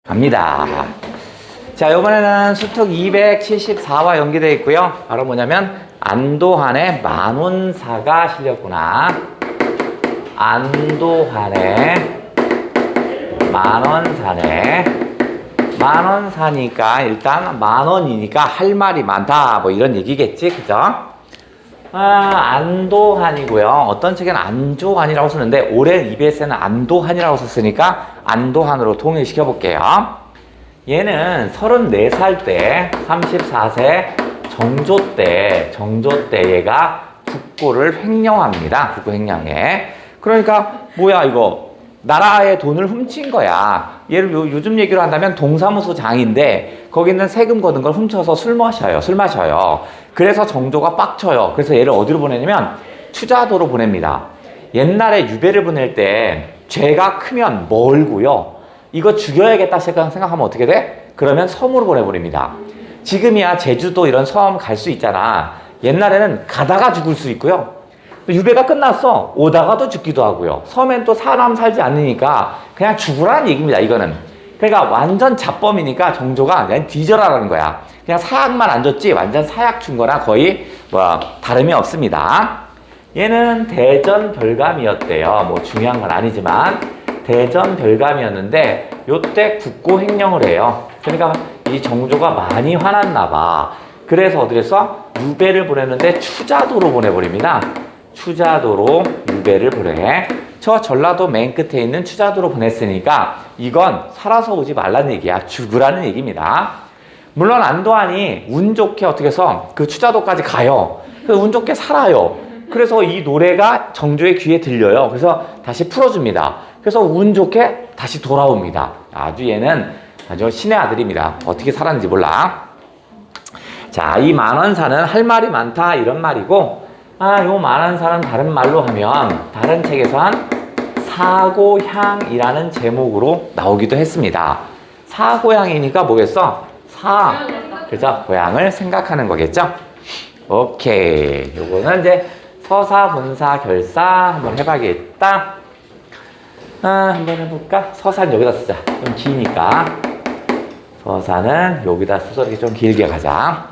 갑니다. 자, 이번에는 수특 274와 연계되어 있고요. 바로 뭐냐면 안도환의 만원사가 실렸구나. 안도환의 만원사네. 만원사니까 일단 만원이니까 할 말이 많다 뭐 이런 얘기겠지, 그죠? 안도환이고요. 어떤 책에는 안조환이라고 쓰는데 올해 EBS에는 안도환이라고 썼으니까 안도환으로 통일시켜 볼게요. 얘는 34살 때 34세 정조 때 얘가 국고를 횡령합니다. 국고 횡령해. 그러니까 뭐야 이거 나라의 돈을 훔친 거야. 얘를 요즘 얘기로 한다면 동사무소 장인데 거기는 세금 거둔 걸 훔쳐서 술 마셔요. 그래서 정조가 빡쳐요. 그래서 얘를 어디로 보내냐면 추자도로 보냅니다. 옛날에 유배를 보낼 때 죄가 크면 멀고요. 이거 죽여야겠다 생각하면 어떻게 돼? 그러면 섬으로 보내버립니다. 지금이야 제주도 이런 섬 갈 수 있잖아. 옛날에는 가다가 죽을 수 있고요. 유배가 끝났어. 오다가도 죽기도 하고요. 섬엔 또 사람 살지 않으니까 그냥 죽으라는 얘기입니다. 이거는. 그러니까 완전 잡범이니까 정조가 그냥 뒤져라라는 거야. 그냥 사약만 안 줬지 완전 사약 준 거나 거의 다름이 없습니다. 얘는 대전 별감이었대요. 뭐 중요한 건 아니지만 대전 별감이었는데 요때 국고 횡령을 해요. 그러니까 이 정조가 많이 화났나 봐. 그래서 어디 했어? 유배를 보냈는데 추자도로 보내버립니다. 추자도로 유배를 보내. 저 전라도 맨 끝에 있는 추자도로 보냈으니까 이건 살아서 오지 말라는 얘기야. 죽으라는 얘기입니다. 물론 안도환이 운 좋게 어떻게 해서 그 추자도까지 가요. 그래서 운 좋게 살아요. 그래서 이 노래가 정조의 귀에 들려요. 그래서 다시 풀어줍니다. 그래서 운 좋게 다시 돌아옵니다. 얘는 아주 신의 아들입니다. 어떻게 살았는지 몰라. 자, 이 만원사는 할 말이 많다 이런 말이고, 요 만원사는 다른 말로 하면 다른 책에서 한 사고향이라는 제목으로 나오기도 했습니다. 사고향이니까 뭐겠어? 그죠? 고향을 생각하는 거겠죠? 오케이. 요거는 이제 서사, 분사, 결사 한번 해봐야겠다. 한번 해볼까? 서사는 여기다 쓰자. 좀 기니까. 서사는 여기다 써서 이렇게 좀 길게 가자.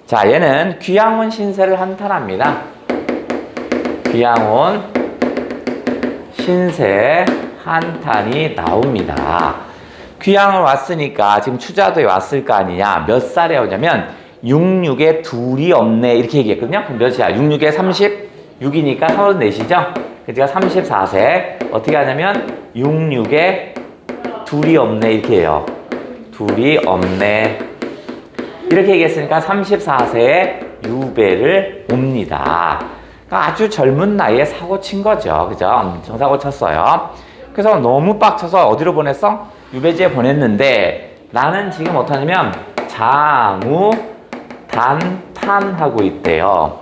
자, 얘는 귀양온 신세를 한탄합니다. 귀양온 신세 한탄이 나옵니다. 귀양을 왔으니까 지금 추자도에 왔을 거 아니냐. 몇 살에 오냐면 66에 둘이 없네 이렇게 얘기했거든요. 그럼 몇이야? 66에 36이니까 34시죠. 그러니까 34세. 어떻게 하냐면 66에 둘이 없네 이렇게 해요. 둘이 없네 이렇게 얘기했으니까 34세에 유배를 옵니다. 그러니까 아주 젊은 나이에 사고 친 거죠. 그죠? 엄청 사고 쳤어요. 그래서 너무 빡쳐서 어디로 보냈어? 유배지에 보냈는데 나는 지금 어떠냐면 장우 단탄하고 있대요.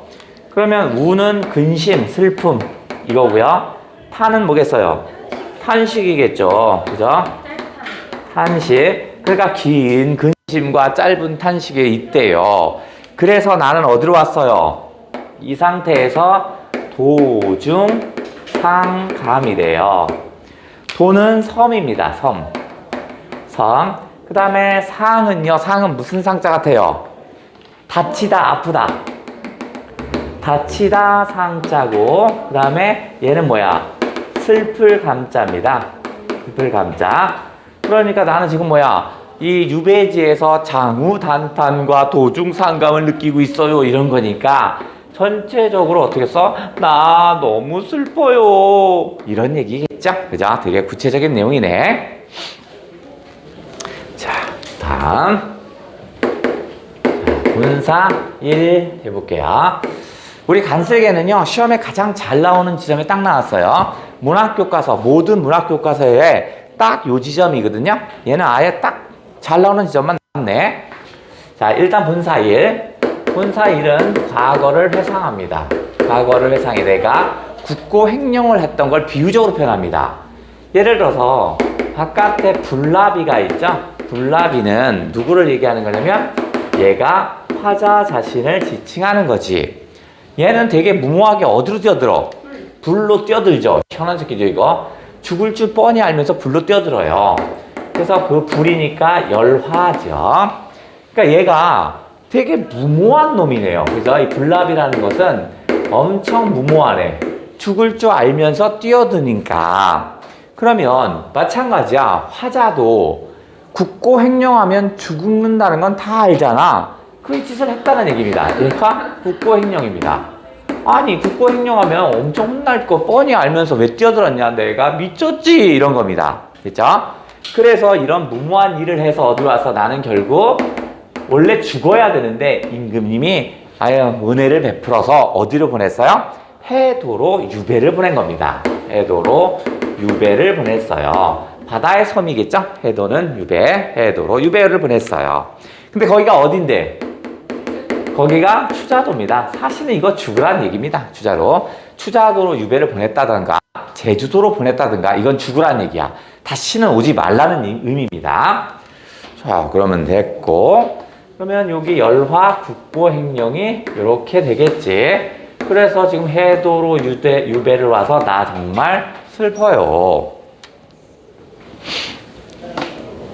그러면 우는 근심, 슬픔 이거고요. 탄은 뭐겠어요? 탄식이겠죠. 그죠? 탄식. 그러니까 긴 근심과 짧은 탄식이 있대요. 그래서 나는 어디로 왔어요? 이 상태에서 도중 상감이래요. 도는 섬입니다. 섬. 그 다음에 상은요. 상은 무슨 상자 같아요? 다치다, 아프다. 다치다 상자고, 그 다음에 얘는 뭐야? 슬플 감자입니다. 슬플 감자. 그러니까 나는 지금 뭐야? 이 유배지에서 장우단탄과 도중상감을 느끼고 있어요. 이런 거니까 전체적으로 어떻게 써? 나 너무 슬퍼요. 이런 얘기겠죠? 그죠? 되게 구체적인 내용이네. 자, 다음. 분사 1 해볼게요. 우리 간슬개는요, 시험에 가장 잘 나오는 지점이 딱 나왔어요. 문학교과서, 모든 문학교과서에 딱 요 지점이거든요. 얘는 아예 딱 잘 나오는 지점만 나왔네. 자, 일단 분사 1. 분사 1은 과거를 회상합니다. 과거를 회상해. 내가 국고 횡령을 했던 걸 비유적으로 표현합니다. 예를 들어서 바깥에 불나비가 있죠? 불나비는 누구를 얘기하는 거냐면 얘가 화자 자신을 지칭하는 거지. 얘는 되게 무모하게 어디로 뛰어들어? 불로 뛰어들죠. 희한한 새끼죠 이거. 죽을 줄 뻔히 알면서 불로 뛰어들어요. 그래서 그 불이니까 열화죠. 그러니까 얘가 되게 무모한 놈이네요. 그죠? 이 불납이라는 것은 엄청 무모하네. 죽을 줄 알면서 뛰어드니까. 그러면 마찬가지야. 화자도 굳고 행령하면 죽는다는 건 다 알잖아. 그 짓을 했다는 얘기입니다. 얘가 굳고 행령입니다. 아니 굳고 행령하면 엄청 혼날 거 뻔히 알면서 왜 뛰어들었냐. 내가 미쳤지 이런 겁니다. 됐죠? 그래서 이런 무모한 일을 해서 어디 와서 나는 결국 원래 죽어야 되는데 임금님이 아유 은혜를 베풀어서 어디로 보냈어요? 해도로 유배를 보낸 겁니다. 해도로 유배를 보냈어요. 바다의 섬이겠죠? 해도는 유배, 해도로 유배를 보냈어요. 근데 거기가 어딘데? 거기가 추자도입니다. 사실은 이거 죽으라는 얘기입니다. 추자도로 유배를 보냈다든가 제주도로 보냈다든가 이건 죽으라는 얘기야. 다시는 오지 말라는 의미입니다. 자, 그러면 됐고, 그러면 여기 열화 국보 행령이 이렇게 되겠지. 그래서 지금 해도로 유배를 와서 나 정말 슬퍼요.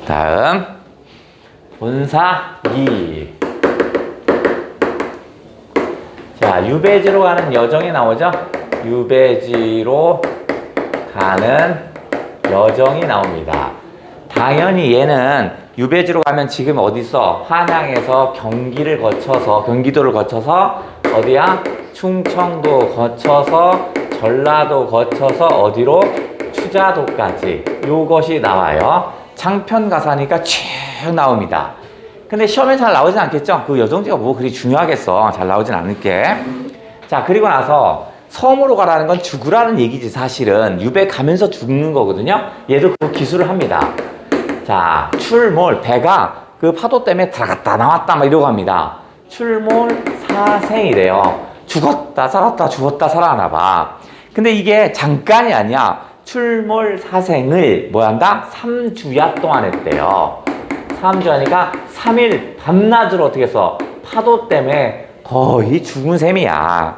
다음 본사 2. 자, 유배지로 가는 여정이 나오죠. 유배지로 가는 여정이 나옵니다. 당연히 얘는 유배지로 가면 지금 어디 있어? 한양에서 경기도를 거쳐서 어디야? 충청도 거쳐서 전라도 거쳐서 어디로? 추자도까지 요것이 나와요. 장편 가사니까 쭉 나옵니다. 근데 시험에 잘 나오진 않겠죠? 그 여정지가 뭐 그리 중요하겠어. 잘 나오진 않을게. 자, 그리고 나서 섬으로 가라는 건 죽으라는 얘기지. 사실은 유배 가면서 죽는 거거든요. 얘도 그 기술을 합니다. 자, 출몰, 배가 그 파도 때문에 들어갔다 나왔다 막 이러고 합니다. 출몰 사생이래요. 죽었다 살았다 죽었다 살아나 봐. 근데 이게 잠깐이 아니야. 출몰 사생을 뭐 한다? 3주야 동안 했대요. 3주 하니까 3일 밤낮으로 어떻게 해서 파도 때문에 거의 죽은 셈이야.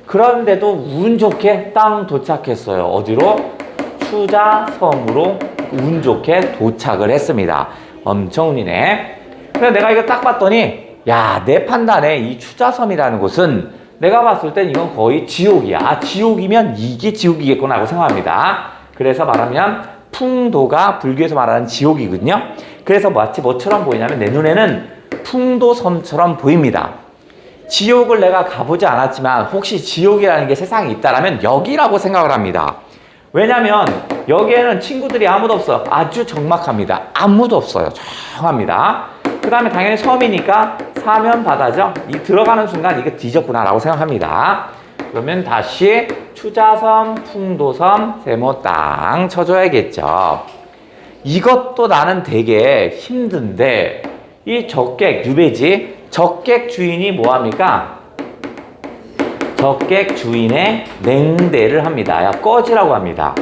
그런데도 운 좋게 땅 도착했어요. 어디로? 추자섬으로 운 좋게 도착을 했습니다. 엄청 운이네. 그래서 내가 이거 딱 봤더니 야, 내 판단에 이 추자섬이라는 곳은 내가 봤을 땐 이건 거의 지옥이야. 아, 지옥이면 이게 지옥이겠구나 하고 생각합니다. 그래서 말하면 풍도가 불교에서 말하는 지옥이거든요. 그래서 마치 뭐처럼 보이냐면 내 눈에는 풍도섬처럼 보입니다. 지옥을 내가 가보지 않았지만 혹시 지옥이라는 게 세상에 있다라면 여기라고 생각을 합니다. 왜냐면 여기에는 친구들이 아무도 없어. 아주 적막합니다. 아무도 없어요. 조용합니다. 그 다음에 당연히 섬이니까 사면 바다죠. 이 들어가는 순간 이게 뒤졌구나 라고 생각합니다. 그러면 다시 추자섬, 풍도섬, 세모 땅 쳐줘야겠죠. 이것도 나는 되게 힘든데 이 적객, 유배지, 적객 주인이 뭐합니까? 적객 주인의 냉대를 합니다. 야, 꺼지라고 합니다.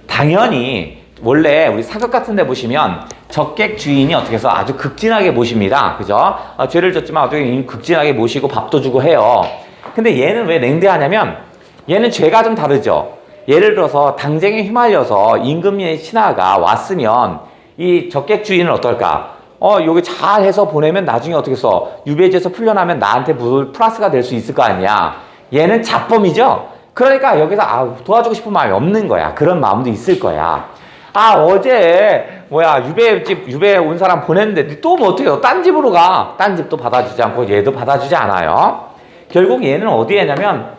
당연히 원래 우리 사극 같은 데 보시면 적객 주인이 어떻게 해서 아주 극진하게 모십니다. 그죠? 죄를 졌지만 어떻게 극진하게 모시고 밥도 주고 해요. 근데 얘는 왜 냉대하냐면 얘는 죄가 좀 다르죠. 예를 들어서 당쟁에 휘말려서 임금의 신하가 왔으면 이 적객 주인은 어떨까? 여기 잘 해서 보내면 나중에 어떻게 해서 유배지에서 풀려나면 나한테 플러스가 될 수 있을 거 아니야. 얘는 자범이죠. 그러니까 여기서 도와주고 싶은 마음이 없는 거야. 그런 마음도 있을 거야. 어제 유배 온 사람 보냈는데 또 뭐 어떻게 해요? 딴 집으로 가. 딴 집도 받아주지 않고 얘도 받아주지 않아요. 결국 얘는 어디에 있냐면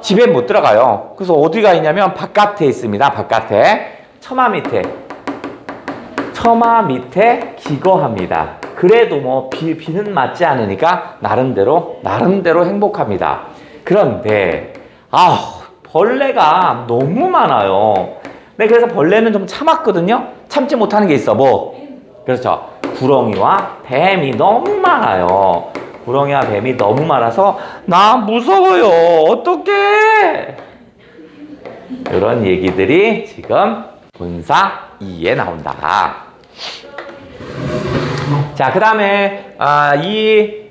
집에 못 들어가요. 그래서 어디가 있냐면 바깥에 있습니다. 바깥에 처마 밑에 기거합니다. 그래도 뭐 비는 맞지 않으니까 나름대로 행복합니다. 그런데 벌레가 너무 많아요. 네, 그래서 벌레는 좀 참았거든요. 참지 못하는 게 있어. 뭐? 그렇죠. 구렁이와 뱀이 너무 많아요. 구렁이와 뱀이 너무 많아서 나 무서워요. 어떡해? 이런 얘기들이 지금 본사 2에 나온다. 자, 그 다음에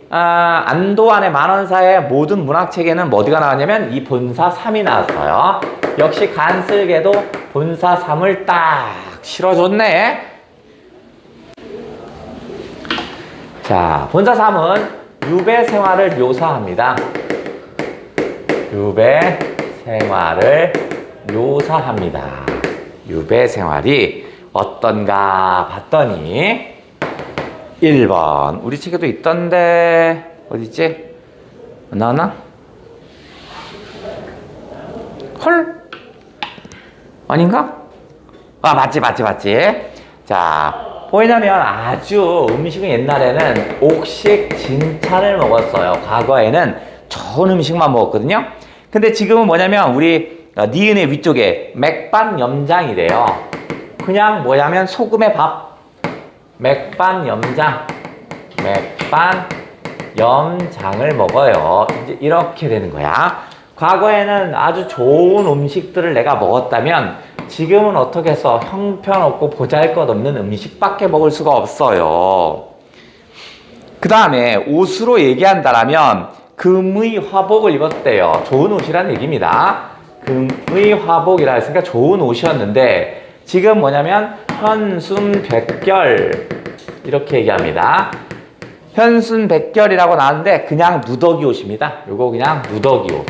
안도안의 만원사의 모든 문학책에는 어디가 나왔냐면 이 본사 3이 나왔어요. 역시 간슬게도 본사 3을 딱 실어줬네. 자, 본사 3은 유배 생활을 묘사합니다. 유배 생활을 묘사합니다. 유배 생활이 어떤가 봤더니 1번 우리 책에도 있던데 어디있지? 나왔나? 헐? 아닌가? 아, 맞지. 자, 뭐냐면 아주 음식은 옛날에는 옥식 진찬을 먹었어요. 과거에는 좋은 음식만 먹었거든요. 근데 지금은 뭐냐면 우리 니은의 위쪽에 맥반염장이래요. 그냥 뭐냐면 소금의 밥, 맥반염장을 먹어요. 이제 이렇게 되는 거야. 과거에는 아주 좋은 음식들을 내가 먹었다면 지금은 어떻게 해서 형편없고 보잘것없는 음식밖에 먹을 수가 없어요. 그 다음에 옷으로 얘기한다라면 금의 화복을 입었대요. 좋은 옷이라는 얘기입니다. 금의 화복이라 했으니까 좋은 옷이었는데 지금 뭐냐면 현순백결 이렇게 얘기합니다. 현순백결이라고 나왔는데 그냥 누더기 옷입니다. 요거 그냥 누더기 옷.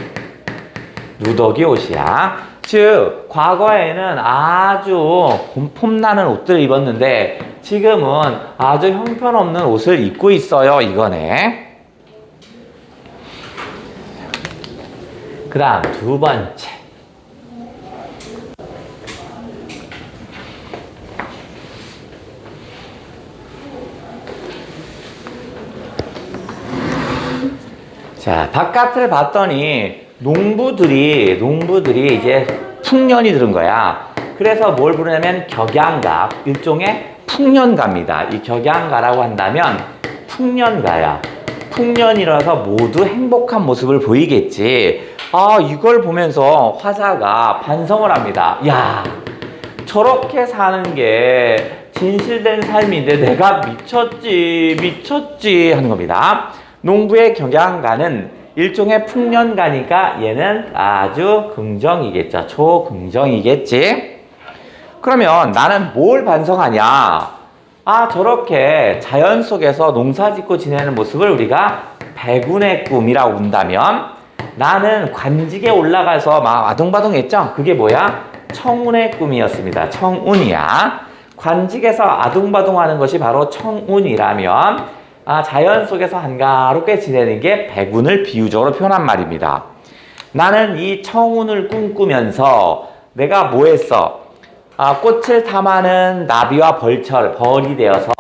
누더기 옷이야. 즉 과거에는 아주 폼나는 옷들을 입었는데 지금은 아주 형편없는 옷을 입고 있어요. 이거네. 그 다음 두 번째. 자, 바깥을 봤더니 농부들이 이제 풍년이 들은 거야. 그래서 뭘 부르냐면 격양가, 일종의 풍년가입니다. 이 격양가라고 한다면 풍년가야. 풍년이라서 모두 행복한 모습을 보이겠지. 아, 이걸 보면서 화자가 반성을 합니다. 야, 저렇게 사는 게 진실된 삶인데 내가 미쳤지 하는 겁니다. 농부의 격양가는 일종의 풍년가니까 얘는 아주 긍정이겠죠. 초긍정이겠지. 그러면 나는 뭘 반성하냐? 아, 저렇게 자연 속에서 농사 짓고 지내는 모습을 우리가 백운의 꿈이라고 본다면 나는 관직에 올라가서 막 아둥바둥했죠? 그게 뭐야? 청운의 꿈이었습니다. 청운이야. 관직에서 아둥바둥하는 것이 바로 청운이라면 자연 속에서 한가롭게 지내는 게 백운을 비유적으로 표현한 말입니다. 나는 이 청운을 꿈꾸면서 내가 뭐 했어? 꽃을 탐하는 나비와 벌이 되어서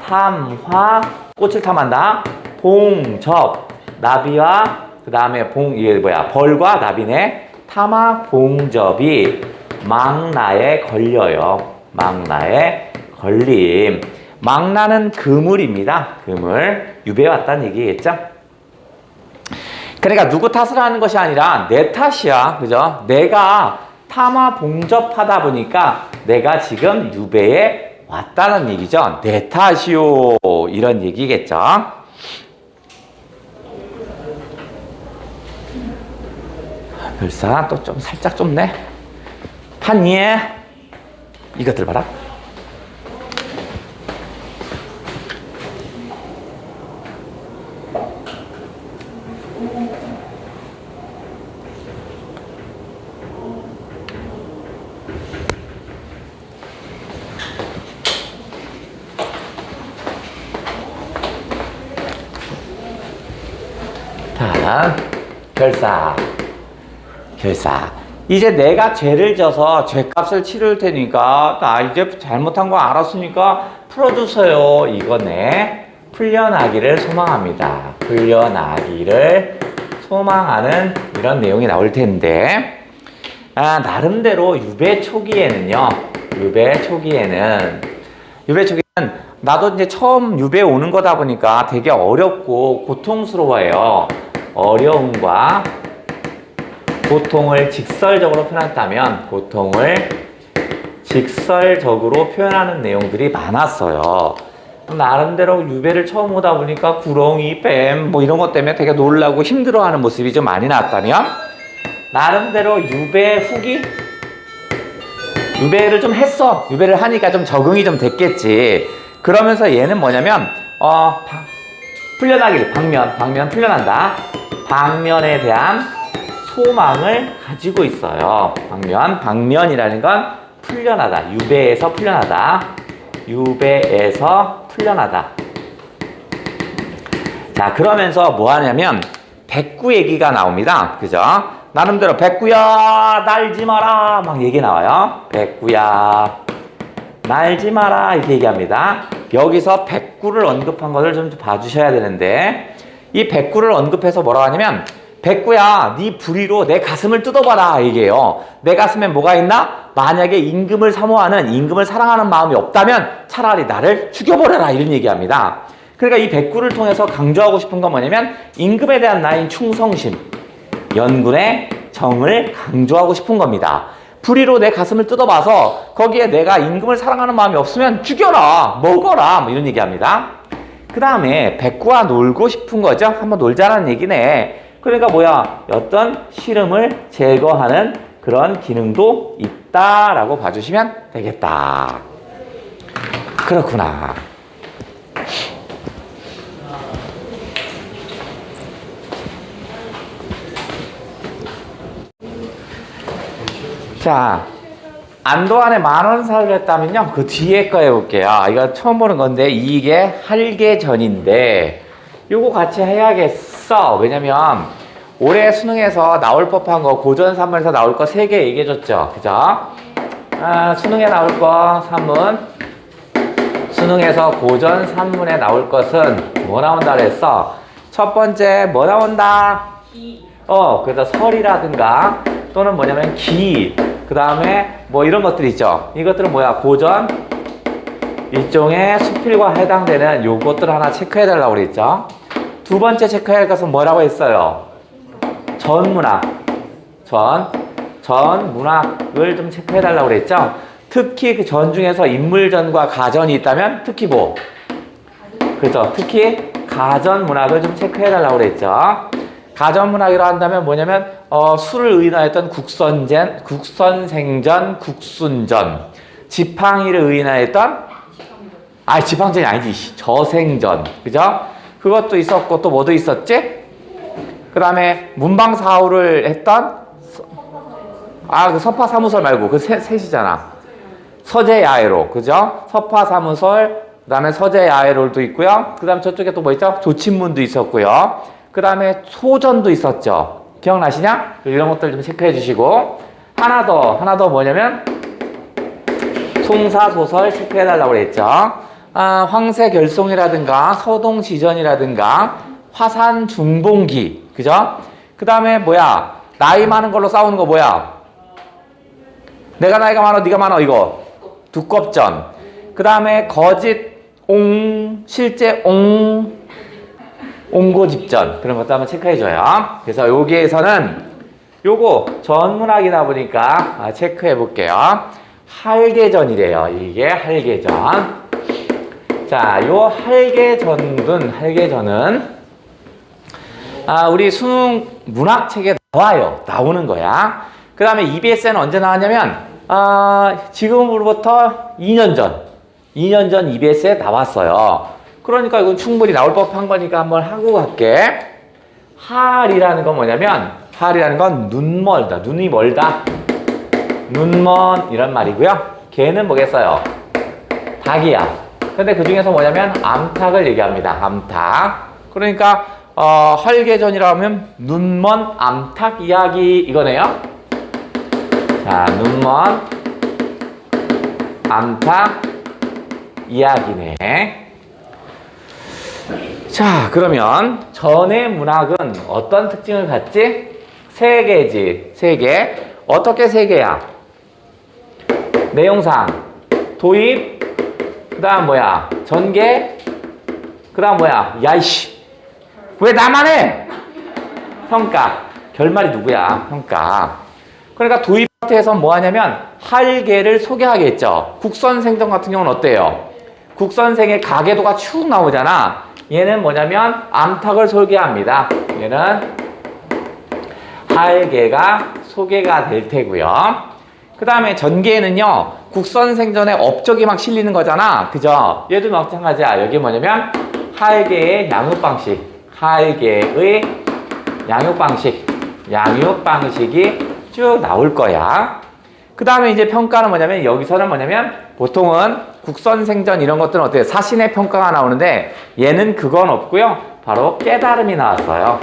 탐화, 꽃을 탐한다. 봉접, 나비와 그 다음에 벌과 나비네. 탐화 봉접이 망나에 걸려요. 망나에 걸림. 망나는 그물입니다. 그물. 유배에 왔다는 얘기겠죠? 그러니까 누구 탓을 하는 것이 아니라 내 탓이야. 그죠? 내가 탐화 봉접하다 보니까 내가 지금 유배에 왔다는 얘기죠. 내 탓이요. 이런 얘기겠죠? 별사 또 좀 살짝 좁네. 판이에 이것들 봐라. 자, 결사. 이제 내가 죄를 져서 죄값을 치를 테니까 나 이제 잘못한 거 알았으니까 풀어주세요. 이거네. 풀려나기를 소망합니다. 풀려나기를 소망하는 이런 내용이 나올 텐데 나름대로 유배 초기에는 나도 이제 처음 유배에 오는 거다 보니까 되게 어렵고 고통스러워요. 어려움과 고통을 직설적으로 표현했다면 고통을 직설적으로 표현하는 내용들이 많았어요. 나름대로 유배를 처음 오다 보니까 구렁이, 뱀 뭐 이런 것 때문에 되게 놀라고 힘들어하는 모습이 좀 많이 나왔다면 나름대로 유배 후기? 유배를 좀 했어. 유배를 하니까 좀 적응이 좀 됐겠지. 그러면서 얘는 뭐냐면 풀려나길, 방면 풀려난다. 방면에 대한 소망을 가지고 있어요. 방면이라는 건 풀려나다. 유배에서 풀려나다. 유배에서 풀려나다. 자, 그러면서 뭐 하냐면 백구 얘기가 나옵니다. 그죠? 나름대로 백구야 날지 마라 막 얘기 나와요. 백구야 날지 마라 이렇게 얘기합니다. 여기서 백구를 언급한 것을 좀 봐주셔야 되는데, 이 백구를 언급해서 뭐라고 하냐면 백구야 네 불의로 내 가슴을 뜯어봐라 얘기해요. 내 가슴에 뭐가 있나? 만약에 임금을 사모하는, 임금을 사랑하는 마음이 없다면 차라리 나를 죽여버려라 이런 얘기합니다. 그러니까 이 백구를 통해서 강조하고 싶은 건 뭐냐면 임금에 대한 나의 충성심, 연군의 정을 강조하고 싶은 겁니다. 불의로 내 가슴을 뜯어봐서 거기에 내가 임금을 사랑하는 마음이 없으면 죽여라, 먹어라 뭐 이런 얘기합니다. 그 다음에 백구와 놀고 싶은 거죠. 한번 놀자라는 얘기네. 그러니까 뭐야, 어떤 시름을 제거하는 그런 기능도 있다라고 봐주시면 되겠다. 그렇구나. 자, 안도안에 10,000원 사를 했다면요, 그 뒤에 거 해볼게요. 이거 처음 보는 건데 이게 할개전인데 요거 같이 해야겠어. 왜냐면 올해 수능에서 나올 법한 거, 고전 3문에서 나올 거 3개 얘기해줬죠. 그죠? 수능에 나올 거 3문, 수능에서 고전 3문에 나올 것은 뭐 나온다 그랬어? 첫 번째 뭐 나온다? 그래서 설이라든가 또는 뭐냐면 기, 그 다음에 뭐 이런 것들 있죠. 이것들은 뭐야? 고전 일종의 수필과 해당되는 요것들을 하나 체크해 달라고 그랬죠. 두 번째 체크해야 할 것은 뭐라고 했어요? 전문학. 전문학을 좀 체크해 달라고 그랬죠. 특히 그 전 중에서 인물전과 가전이 있다면 특히 뭐? 그렇죠. 특히 가전문학을 좀 체크해 달라고 그랬죠. 가전문학이라고 한다면 뭐냐면 수를 의인하였던 국선생전, 국순전, 지팡이를 의인하였던 지팡전이 아니지, 저생전, 그죠? 그것도 있었고 또 뭐도 있었지? 그 다음에 문방사후를 했던 그 서파사무설 말고 그 셋이잖아. 서재야외로, 그죠? 서파사무설, 그 다음에 서재야외로도 있고요. 그 다음에 저쪽에 또 뭐 있죠? 조친문도 있었고요. 그 다음에 소전도 있었죠. 기억나시냐? 이런 것들 좀 체크해 주시고, 하나 더 뭐냐면 송사소설 체크해 달라고 그랬죠. 황새결송이라든가 서동지전이라든가 화산중봉기, 그죠? 그 다음에 뭐야? 나이 많은 걸로 싸우는 거 뭐야? 내가 나이가 많아 네가 많아 이거 두껍전. 그 다음에 거짓 실제 옹고집전, 그런 것도 한번 체크해줘요. 그래서 여기에서는 요거 전문학이다 보니까 체크해 볼게요. 할개전이래요. 이게 할개전. 자, 요 할개전은 우리 수능 문학책에 나오는 거야. 그 다음에 EBS에는 언제 나왔냐면 지금으로부터 2년 전 EBS에 나왔어요. 그러니까 이건 충분히 나올 법한 거니까 한번 하고 갈게. 할이라는 건 뭐냐면, 할이라는 건 눈멀다, 눈이 멀다, 눈먼 이런 말이고요. 개는 뭐겠어요? 닭이야. 근데 그 중에서 뭐냐면 암탉을 얘기합니다. 암탉. 그러니까 할개전이라 하면 눈먼 암탉 이야기 이거네요. 자, 눈먼 암탉 이야기네. 자, 그러면 전의 문학은 어떤 특징을 갖지? 3개지. 3개. 어떻게 3개야? 내용상, 도입, 그 다음 뭐야? 전개, 그 다음 뭐야? 야이씨, 왜 나만 해? 평가. 결말이 누구야? 평가. 그러니까 도입 파트에서 뭐 하냐면 할개를 소개하겠죠. 국선생전 같은 경우는 어때요? 국선생의 가계도가 쭉 나오잖아. 얘는 뭐냐면 암탉을 소개합니다. 얘는 할개가 소개가 될 테고요. 그 다음에 전개에는요, 국선생전의 업적이 막 실리는 거잖아. 그죠? 얘도 마찬가지야. 여기 뭐냐면 할개의 양육 방식, 할개의 양육 방식이 쭉 나올 거야. 그 다음에 이제 평가는 뭐냐면, 여기서는 뭐냐면, 보통은 국선, 생전 이런 것들은 어때요? 사신의 평가가 나오는데, 얘는 그건 없고요. 바로 깨달음이 나왔어요.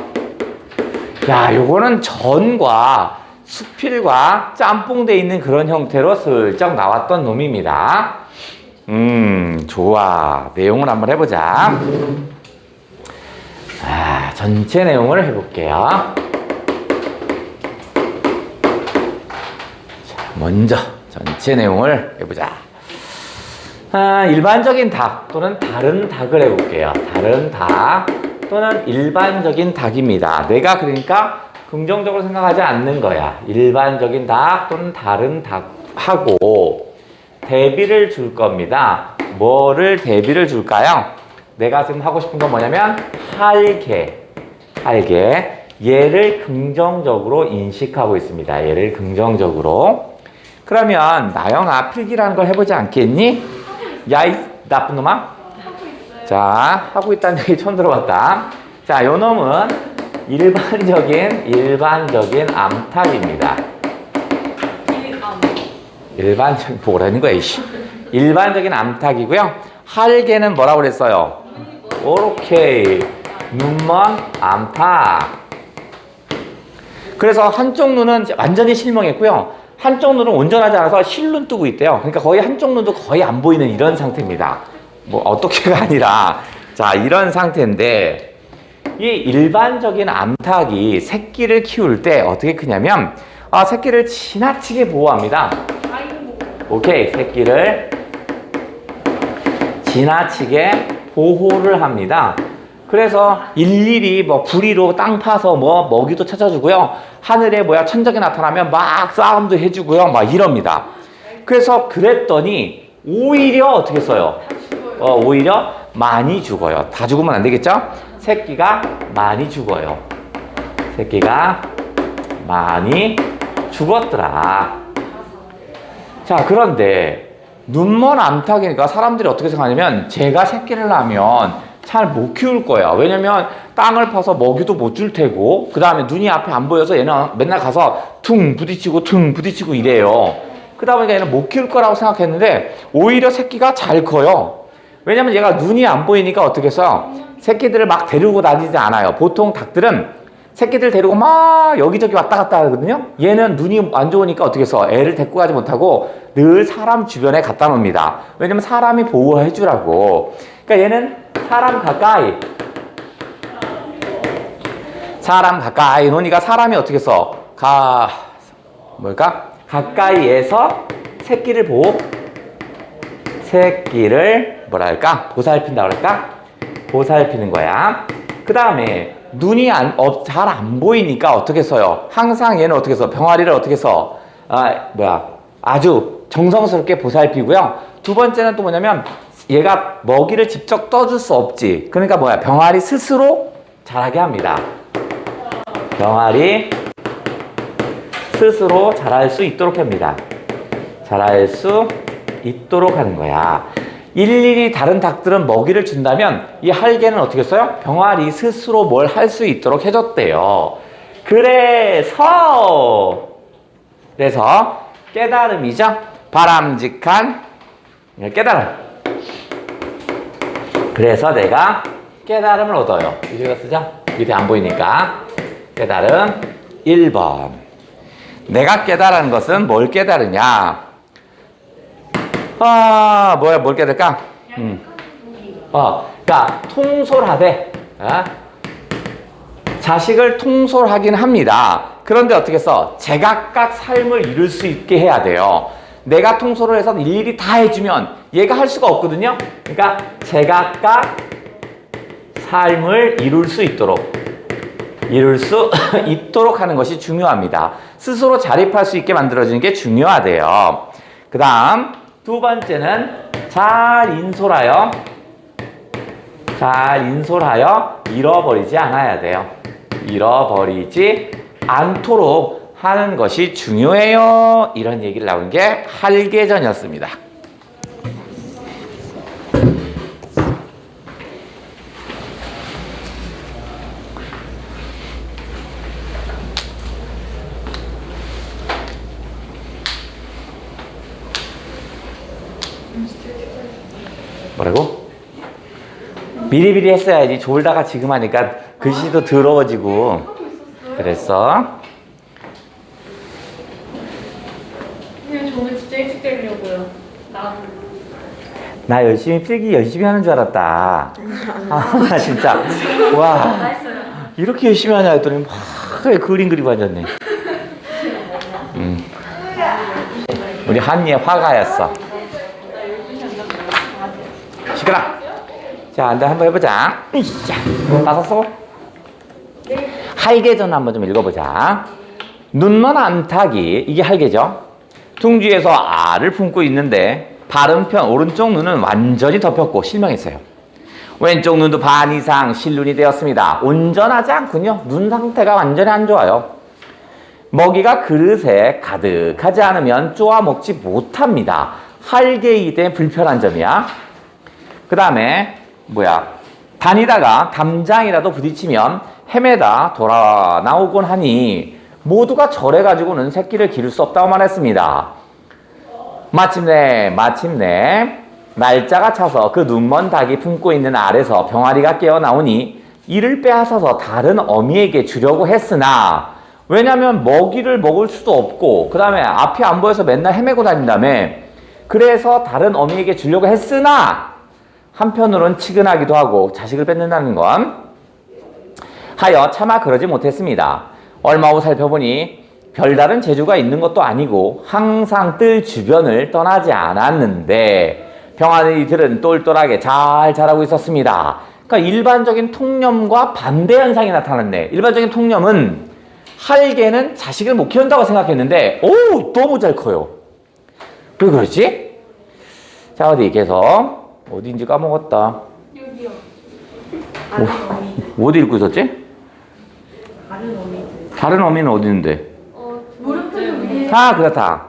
야, 요거는 전과 수필과 짬뽕돼 있는 그런 형태로 슬쩍 나왔던 놈입니다. 좋아. 내용을 한번 해보자. 전체 내용을 해볼게요. 자, 먼저 전체 내용을 해보자. 일반적인 닭 또는 다른 닭을 해볼게요. 다른 닭 또는 일반적인 닭입니다. 내가 그러니까 긍정적으로 생각하지 않는 거야. 일반적인 닭 또는 다른 닭하고 대비를 줄 겁니다. 뭐를 대비를 줄까요? 내가 지금 하고 싶은 건 뭐냐면 할개. 얘를 긍정적으로 인식하고 있습니다. 얘를 긍정적으로. 그러면 나영아, 필기라는 걸 해보지 않겠니? 야, 이 나쁜 놈아. 하고 있어요. 자, 하고 있다는 얘기 처음 들어봤다. 자, 요 놈은 일반적인 암탉입니다. 일반적인, 뭐라는 거야, 이씨. 일반적인 암탉이고요. 할개는 뭐라고 그랬어요? 오케이. 눈먼 암탉. 그래서 한쪽 눈은 완전히 실명했고요. 한쪽 눈은 온전하지 않아서 실눈 뜨고 있대요. 그러니까 거의 한쪽 눈도 거의 안 보이는 이런 상태입니다. 뭐 어떻게가 아니라, 자, 이런 상태인데, 이 일반적인 암탉이 새끼를 키울 때 어떻게 크냐면, 새끼를 지나치게 보호합니다. 오케이, 새끼를 지나치게 보호를 합니다. 그래서 일일이 뭐 부리로 땅 파서 뭐 먹이도 찾아주고요. 하늘에 천적이 나타나면 막 싸움도 해주고요. 막 이럽니다. 그래서 그랬더니 오히려 어떻게 써요? 오히려 많이 죽어요. 다 죽으면 안 되겠죠? 새끼가 많이 죽어요. 새끼가 많이 죽었더라. 자, 그런데 눈먼 암탉이니까 사람들이 어떻게 생각하냐면, 제가 새끼를 낳으면 잘 못 키울 거야. 왜냐면 땅을 파서 먹이도 못 줄 테고, 그 다음에 눈이 앞에 안 보여서 얘는 맨날 가서 퉁 부딪히고 이래요. 그러다 보니까 얘는 못 키울 거라고 생각했는데 오히려 새끼가 잘 커요. 왜냐면 얘가 눈이 안 보이니까 어떻게 해서 새끼들을 막 데리고 다니지 않아요. 보통 닭들은 새끼들 데리고 막 여기저기 왔다 갔다 하거든요. 얘는 눈이 안 좋으니까 어떻게 해서 애를 데리고 가지 못하고 늘 사람 주변에 갖다 놓습니다. 왜냐면 사람이 보호해 주라고. 그러니까 얘는 사람 가까이 노니까 사람이 어떻게 해서 가까이에서 새끼를 보살핀다 그럴까? 보살피는 거야. 그 다음에 눈이 잘 안 보이니까 어떻게 써요? 항상 얘는 어떻게 써? 병아리를 어떻게 써? 아주 정성스럽게 보살피고요. 두 번째는 또 뭐냐면, 얘가 먹이를 직접 떠줄 수 없지. 그러니까 병아리 스스로 자라게 합니다. 병아리 스스로 자랄 수 있도록 합니다. 자랄 수 있도록 하는 거야. 일일이 다른 닭들은 먹이를 준다면 이 할개는 어떻게 써요? 병아리 스스로 뭘 할 수 있도록 해줬대요. 그래서 깨달음이죠. 바람직한 깨달음. 그래서 내가 깨달음을 얻어요. 이거 쓰자. 밑에 안 보이니까. 깨달음 1번. 내가 깨달은 것은 뭘 깨달으냐? 뭘 깨달을까? 그러니까 통솔하되, 자식을 통솔하긴 합니다. 그런데 어떻게 써? 제각각 삶을 이룰 수 있게 해야 돼요. 내가 통솔을 해서 일일이 다 해주면 얘가 할 수가 없거든요. 그러니까 제각각 삶을 이룰 수 있도록 하는 것이 중요합니다. 스스로 자립할 수 있게 만들어주는 게 중요하대요. 그 다음 두 번째는 잘 인솔하여 잃어버리지 않아야 돼요. 잃어버리지 않도록 하는 것이 중요해요. 이런 얘기를 나온 게 할개전이었습니다. 뭐라고? 미리미리 했어야지. 졸다가 지금 하니까 글씨도 더러워지고 그랬어. 그냥 저는 진짜 일찍 자려고요. 나 열심히 필기 열심히 하는 줄 알았다. 나 진짜 와 이렇게 열심히 하냐 했더니 막 그림 그리고 앉았네. 우리 한이의 화가였어. 시끄러. 자, 한번 해보자. 다 썼어? 할개전 한번 좀 읽어보자. 눈먼 암탉이, 이게 할개죠. 둥지에서 알을 품고 있는데 바른편 오른쪽 눈은 완전히 덮였고 실명했어요. 왼쪽 눈도 반 이상 실눈이 되었습니다. 온전하지 않군요. 눈 상태가 완전히 안 좋아요. 먹이가 그릇에 가득하지 않으면 쪼아 먹지 못합니다. 할개이기 때문에 불편한 점이야. 그 다음에 다니다가 담장이라도 부딪히면 헤매다 돌아 나오곤 하니 모두가 저래가지고는 새끼를 기를 수 없다고 말했습니다. 마침내 날짜가 차서 그 눈먼 닭이 품고 있는 알에서 병아리가 깨어나오니 이를 빼앗아서 다른 어미에게 주려고 했으나 왜냐면 먹이를 먹을 수도 없고 그 다음에 앞이 안 보여서 맨날 헤매고 다닌다며 그래서 다른 어미에게 주려고 했으나 한편으론 치근하기도 하고 자식을 뺏는다는 건 하여 차마 그러지 못했습니다. 얼마 후 살펴보니 별다른 재주가 있는 것도 아니고 항상 뜰 주변을 떠나지 않았는데 병아리들은 똘똘하게 잘 자라고 있었습니다. 그러니까 일반적인 통념과 반대 현상이 나타났네. 일반적인 통념은 할개는 자식을 못 키운다고 생각했는데 오 너무 잘 커요. 왜 그러지? 자 어디 계속 어디인지 까먹었다. 여기요. 어디 읽고 있었지? 다른 어미는 어디 있는데? 무릎 위에. 아 그렇다.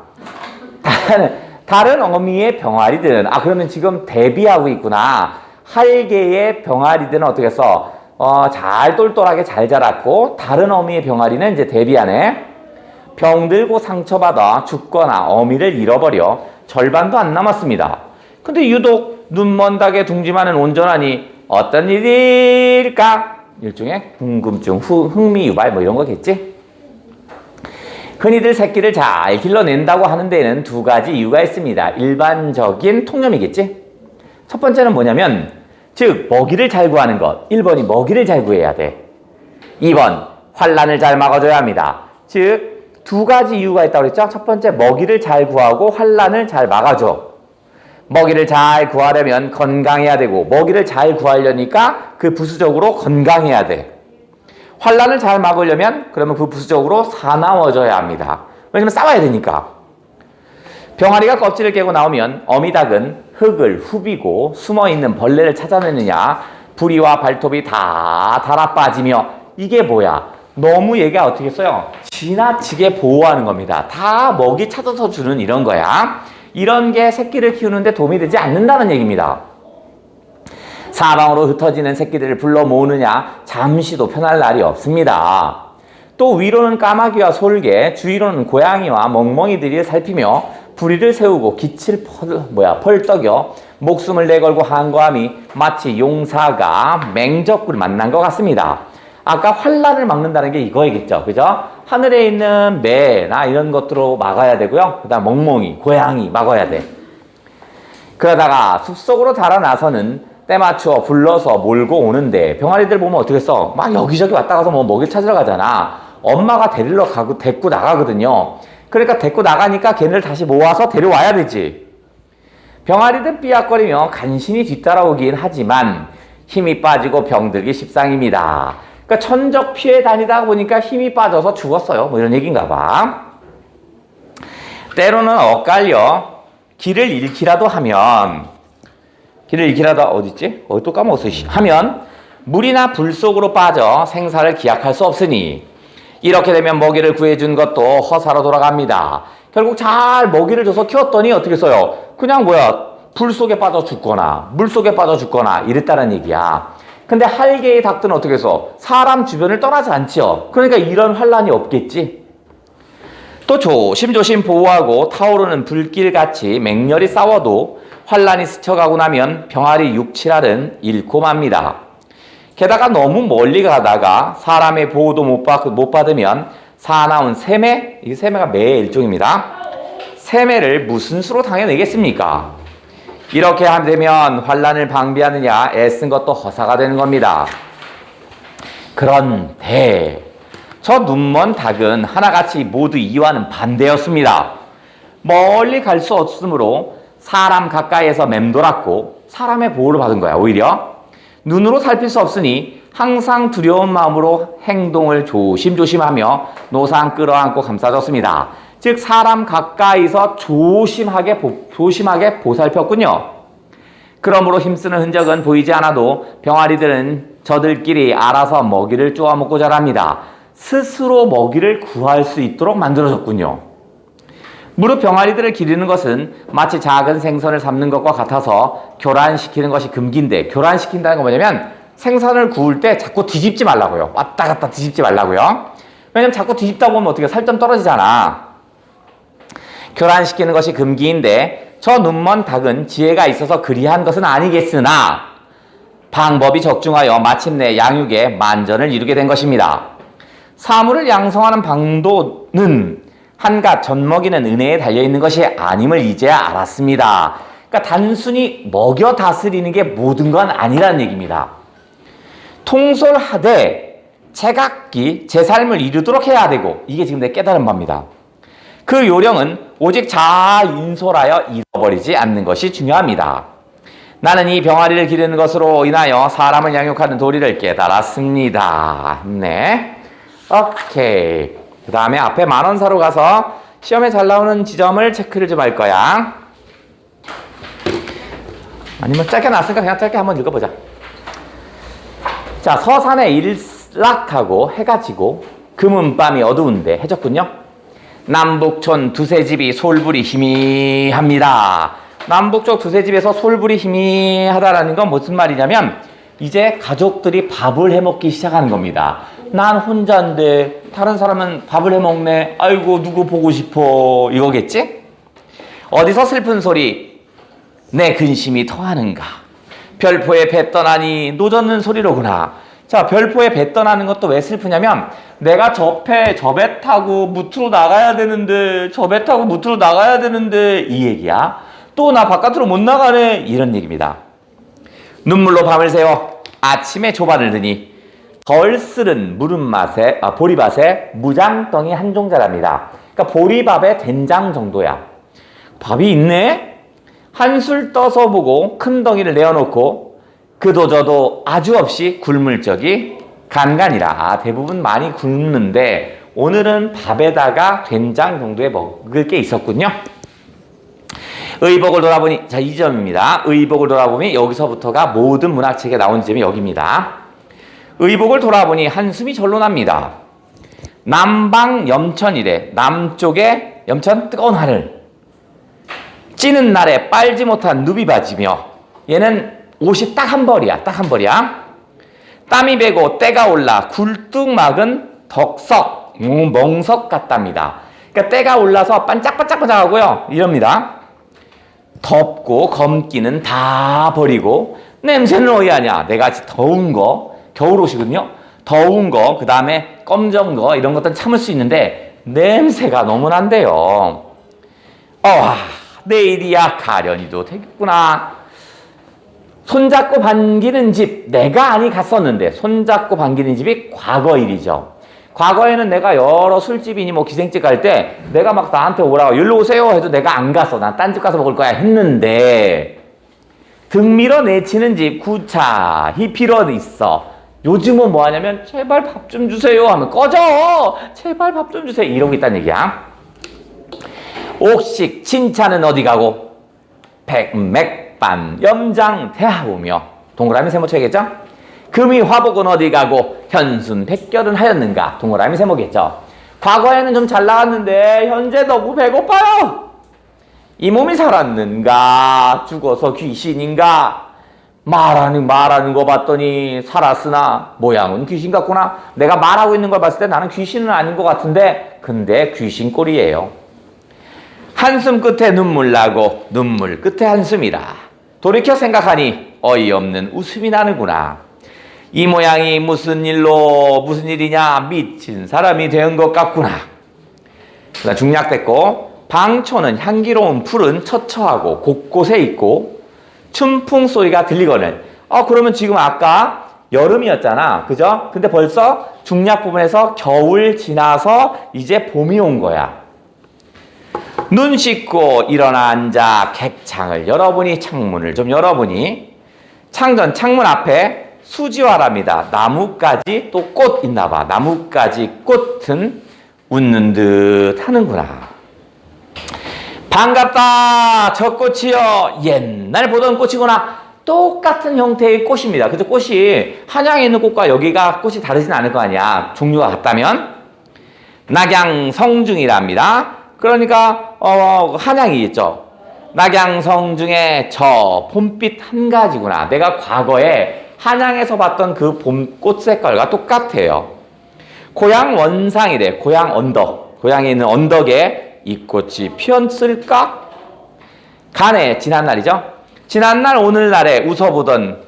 다른 어미의 병아리들은 그러면 지금 대비하고 있구나. 할개의 병아리들은 어떻게 했어? 잘 똘똘하게 잘 자랐고 다른 어미의 병아리는 이제 대비하네. 병들고 상처받아 죽거나 어미를 잃어버려 절반도 안 남았습니다. 근데 유독 눈먼 닭의 둥지만은 온전하니 어떤 일일까? 일종의 궁금증, 흥미 유발 뭐 이런 거겠지? 흔히들 새끼를 잘 길러낸다고 하는 데에는 두 가지 이유가 있습니다. 일반적인 통념이겠지? 첫 번째는 뭐냐면 즉 먹이를 잘 구하는 것. 1번이 먹이를 잘 구해야 돼. 2번 환란을 잘 막아줘야 합니다. 즉 두 가지 이유가 있다고 그랬죠? 첫 번째 먹이를 잘 구하고 환란을 잘 막아줘. 먹이를 잘 구하려면 건강해야 되고 먹이를 잘 구하려니까 그 부수적으로 건강해야 돼. 환란을 잘 막으려면 그러면 그 부수적으로 사나워져야 합니다. 왜냐면 싸워야 되니까. 병아리가 껍질을 깨고 나오면 어미닭은 흙을 후비고 숨어있는 벌레를 찾아내느냐 부리와 발톱이 다 달아빠지며 이게 뭐야? 너무 얘가 어떻게 했어요? 지나치게 보호하는 겁니다. 다 먹이 찾아서 주는 이런 거야. 이런 게 새끼를 키우는데 도움이 되지 않는다는 얘기입니다. 사방으로 흩어지는 새끼들을 불러 모으느냐 잠시도 편할 날이 없습니다. 또 위로는 까마귀와 솔개, 주위로는 고양이와 멍멍이들이 살피며 부리를 세우고 기칠 펄떡여 목숨을 내걸고 한거함이 마치 용사가 맹적을 만난 것 같습니다. 아까 환란을 막는다는 게 이거이겠죠. 그죠? 하늘에 있는 매나 이런 것들로 막아야 되고요. 그 다음 멍멍이, 고양이 막아야 돼. 그러다가 숲속으로 달아나서는 때 맞춰 불러서 몰고 오는데 병아리들 보면 어떻게 써? 막 여기저기 왔다 가서 뭐 먹이 찾으러 가잖아. 엄마가 데리러 가고 데리고 나가거든요. 그러니까 데리고 나가니까 걔네를 다시 모아서 데려와야 되지. 병아리들 삐약거리며 간신히 뒤따라오긴 하지만 힘이 빠지고 병들기 십상입니다. 그러니까 천적 피해 다니다 보니까 힘이 빠져서 죽었어요. 뭐 이런 얘기인가 봐. 때로는 엇갈려 길을 잃기라도 하면 어딨지? 또 까먹었어. 하면 물이나 불 속으로 빠져 생사를 기약할 수 없으니 이렇게 되면 먹이를 구해준 것도 허사로 돌아갑니다. 결국 잘 먹이를 줘서 키웠더니 어떻게 써요? 그냥 불 속에 빠져 죽거나 물 속에 빠져 죽거나 이랬다는 얘기야. 근데 할개의 닭들은 어떻게 해서 사람 주변을 떠나지 않지요. 그러니까 이런 환란이 없겠지. 또 조심조심 보호하고 타오르는 불길같이 맹렬히 싸워도 환란이 스쳐가고 나면 병아리 6, 7알은 잃고 맙니다. 게다가 너무 멀리 가다가 사람의 보호도 못 받으면 사나운 세매, 이 세매가 매의 일종입니다. 세매를 무슨 수로 당해내겠습니까? 이렇게 되면 환란을 방비하느냐 애쓴 것도 허사가 되는 겁니다. 그런데 저 눈먼 닭은 하나같이 모두 이와는 반대였습니다. 멀리 갈 수 없으므로 사람 가까이에서 맴돌았고 사람의 보호를 받은 거야. 오히려 눈으로 살필 수 없으니 항상 두려운 마음으로 행동을 조심조심하며 노상 끌어안고 감싸줬습니다. 즉 사람 가까이서 조심하게 보살폈군요. 그러므로 힘쓰는 흔적은 보이지 않아도 병아리들은 저들끼리 알아서 먹이를 쪼아 먹고 자랍니다. 스스로 먹이를 구할 수 있도록 만들어졌군요. 무릇 병아리들을 기르는 것은 마치 작은 생선을 삶는 것과 같아서 교란시키는 것이 금기인데, 교란시킨다는 건 뭐냐면 생선을 구울 때 자꾸 뒤집지 말라고요. 왔다 갔다 뒤집지 말라고요. 왜냐면 자꾸 뒤집다 보면 어떻게 살점 떨어지잖아. 교란시키는 것이 금기인데 저 눈먼 닭은 지혜가 있어서 그리한 것은 아니겠으나 방법이 적중하여 마침내 양육의 만전을 이루게 된 것입니다. 사물을 양성하는 방도는 한갓 젖먹이는 은혜에 달려있는 것이 아님을 이제야 알았습니다. 그러니까 단순히 먹여 다스리는 게 모든 건 아니라는 얘기입니다. 통솔하되 제각기 제 삶을 이루도록 해야 되고, 이게 지금 내 깨달은 바입니다. 그 요령은 오직 자인솔하여 잃어버리지 않는 것이 중요합니다. 나는 이 병아리를 기르는 것으로 인하여 사람을 양육하는 도리를 깨달았습니다. 네. 오케이. 그 다음에 앞에 만원사로 가서 시험에 잘 나오는 지점을 체크를 좀 할 거야. 아니면 짧게 나왔으니까 그냥 짧게 한번 읽어보자. 자, 서산에 일락하고 해가 지고 금은밤이 어두운데 해졌군요. 남북촌 두세 집이 솔불이 희미합니다. 남북쪽 두세 집에서 솔불이 희미하다라는 건 무슨 말이냐면 이제 가족들이 밥을 해먹기 시작하는 겁니다. 난 혼자인데 다른 사람은 밥을 해먹네. 아이고 누구 보고 싶어. 이거겠지? 어디서 슬픈 소리 내 근심이 더하는가. 별포에 배 떠나니 노젓는 소리로구나. 자, 별포에 배 떠나는 것도 왜 슬프냐면 내가 저 배 타고 무트로 나가야 되는데 저 배 타고 무트로 나가야 되는데 이 얘기야. 또 나 바깥으로 못 나가네. 이런 얘기입니다. 눈물로 밤을 새워 아침에 조반을 드니 덜 쓸은 보리밭에 무장덩이 한 종자랍니다. 그러니까 보리밥에 된장 정도야. 밥이 있네? 한술 떠서 보고 큰 덩이를 내어놓고 그도 저도 아주 없이 굶을 적이 간간이라. 대부분 많이 굶는데 오늘은 밥에다가 된장 정도에 먹을 게 있었군요. 의복을 돌아보니, 자, 이 점입니다. 의복을 돌아보니 여기서부터가 모든 문학책에 나온 지점이 여기입니다. 의복을 돌아보니 한숨이 절로 납니다. 남방 염천이래. 남쪽에 염천 뜨거운 하늘. 찌는 날에 빨지 못한 누비바지며 얘는 옷이 딱 한 벌이야. 딱 한 벌이야. 땀이 배고 때가 올라 굴뚝 막은 덕석, 멍석 같답니다. 그러니까 때가 올라서 반짝반짝반짝하고요. 이럽니다. 덥고 검기는 다 버리고 냄새는 어디하냐. 내가 더운 거, 겨울옷이거든요. 더운 거, 그 다음에 검정 거 이런 것들은 참을 수 있는데 냄새가 너무 난대요. 내일이야 가련이도 되겠구나. 손잡고 반기는 집, 내가 아니 갔었는데 손잡고 반기는 집이 과거 일이죠. 과거에는 내가 여러 술집이니 뭐 기생집 갈 때 내가 막 나한테 오라고 일로 오세요 해도 내가 안 갔어. 난 딴 집 가서 먹을 거야 했는데 등 밀어 내치는 집 구차히 빌어 있어. 요즘은 뭐 하냐면 제발 밥 좀 주세요 하면 꺼져. 제발 밥 좀 주세요 이러고 있다는 얘기야. 옥식 칭찬은 어디 가고 백맥반 염장 대하오며 동그라미 세모 쳐야겠죠? 금이 화복은 어디 가고 현순 백결은 하였는가. 동그라미 세모겠죠. 과거에는 좀 잘 나갔는데 현재 너무 배고파요. 이 몸이 살았는가 죽어서 귀신인가. 말하는 거 봤더니 살았으나 모양은 귀신 같구나. 내가 말하고 있는 걸 봤을 때 나는 귀신은 아닌 것 같은데 근데 귀신 꼴이에요. 한숨 끝에 눈물 나고 눈물 끝에 한숨이라. 돌이켜 생각하니 어이없는 웃음이 나는구나. 이 모양이 무슨 일이냐 미친 사람이 된 것 같구나. 중략됐고 방초는 향기로운 풀은 처처하고 곳곳에 있고 춘풍 소리가 들리거늘. 그러면 지금 아까 여름이었잖아. 그죠? 근데 벌써 중략 부분에서 겨울 지나서 이제 봄이 온 거야. 눈 씻고 일어나 앉아 객창을 열어보니 창문을 좀 열어보니 창문 앞에 수지화랍니다. 나뭇가지 또 꽃 있나 봐. 나뭇가지 꽃은 웃는 듯 하는구나. 반갑다. 저 꽃이요. 옛날 보던 꽃이구나. 똑같은 형태의 꽃입니다. 그죠? 꽃이 한양에 있는 꽃과 여기가 꽃이 다르진 않을 거 아니야. 종류가 같다면. 낙양성중이랍니다. 그러니까 한양이 있죠. 낙양성중의 저 봄빛 한 가지구나. 내가 과거에 한양에서 봤던 그 봄꽃 색깔과 똑같아요. 고향 원상이래. 고향 언덕. 고향에 있는 언덕에 이 꽃이 피었을까? 간에 지난날이죠. 지난날 오늘날에 웃어보던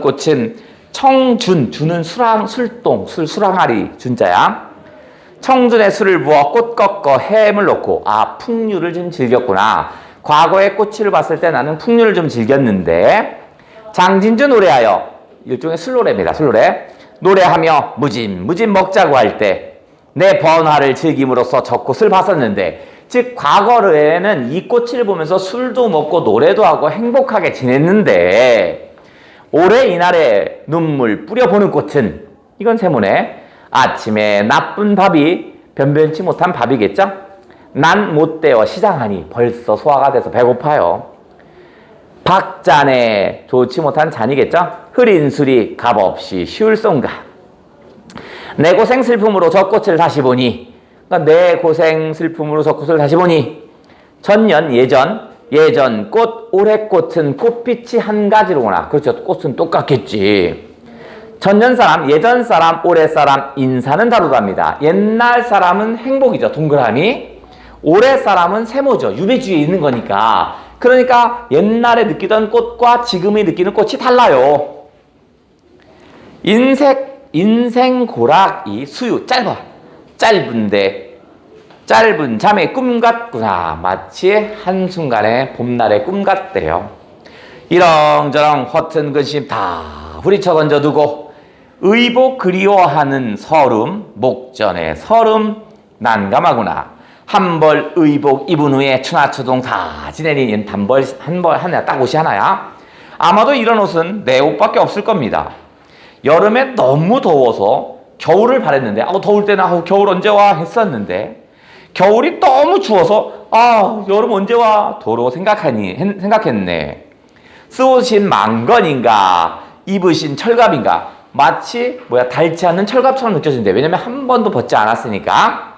꽃은 청준. 준은 술항아리 준자야. 청준에 술을 부어 꽃 꺾어 해물 넣고 풍류를 좀 즐겼구나. 과거의 꽃을 봤을 때 나는 풍류를 좀 즐겼는데 장진주 노래하여 일종의 술노래입니다. 술노래. 노래하며 무진 먹자고 할 때 내 번화를 즐김으로써 저 꽃을 봤었는데 즉 과거에는 이 꽃을 보면서 술도 먹고 노래도 하고 행복하게 지냈는데 올해 이날에 눈물 뿌려보는 꽃은 이건 세모네. 아침에 나쁜 밥이 변변치 못한 밥이겠죠? 난 못되어 시장하니 벌써 소화가 돼서 배고파요. 박잔에 좋지 못한 잔이겠죠? 흐린 술이 값없이 쉬울송가. 내 고생 슬픔으로 저 꽃을 다시 보니, 그러니까 내 고생 슬픔으로 저 꽃을 다시 보니 전년 예전 꽃 올해 꽃은 꽃빛이 한 가지로구나. 그렇죠. 꽃은 똑같겠지. 전년 사람, 예전 사람, 올해 사람 인사는 다르답니다. 옛날 사람은 행복이죠. 동그라미. 올해 사람은 세모죠. 유배주에 있는 거니까. 그러니까 옛날에 느끼던 꽃과 지금이 느끼는 꽃이 달라요. 인생 고락이 수유 짧은 잠의 꿈 같구나. 마치 한순간의 봄날의 꿈 같대요. 이렁저렁 허튼 근심 다 후리쳐 던져두고 의복 그리워하는 서름 목전에 서름 난감하구나. 한벌 의복 입은 후에 추나추동 다 지내니 단벌 한벌 하나 딱 옷이 하나야. 아마도 이런 옷은 내 옷밖에 없을 겁니다. 여름에 너무 더워서 겨울을 바랬는데 더울 때는 겨울 언제 와 했었는데 겨울이 너무 추워서 여름 언제 와 도로 생각했네. 쓰오신 망건인가 입으신 철갑인가 마치 닳지 않는 철갑처럼 느껴진대. 왜냐면 한 번도 벗지 않았으니까.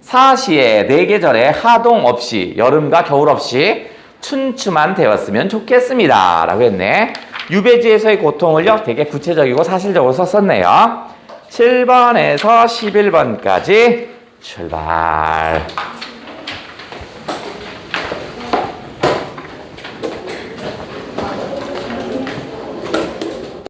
사시에 네 계절에 하동 없이 여름과 겨울 없이 춘추만 되었으면 좋겠습니다 라고 했네. 유배지에서의 고통을요 되게 구체적이고 사실적으로 썼었네요. 7번에서 11번까지 출발.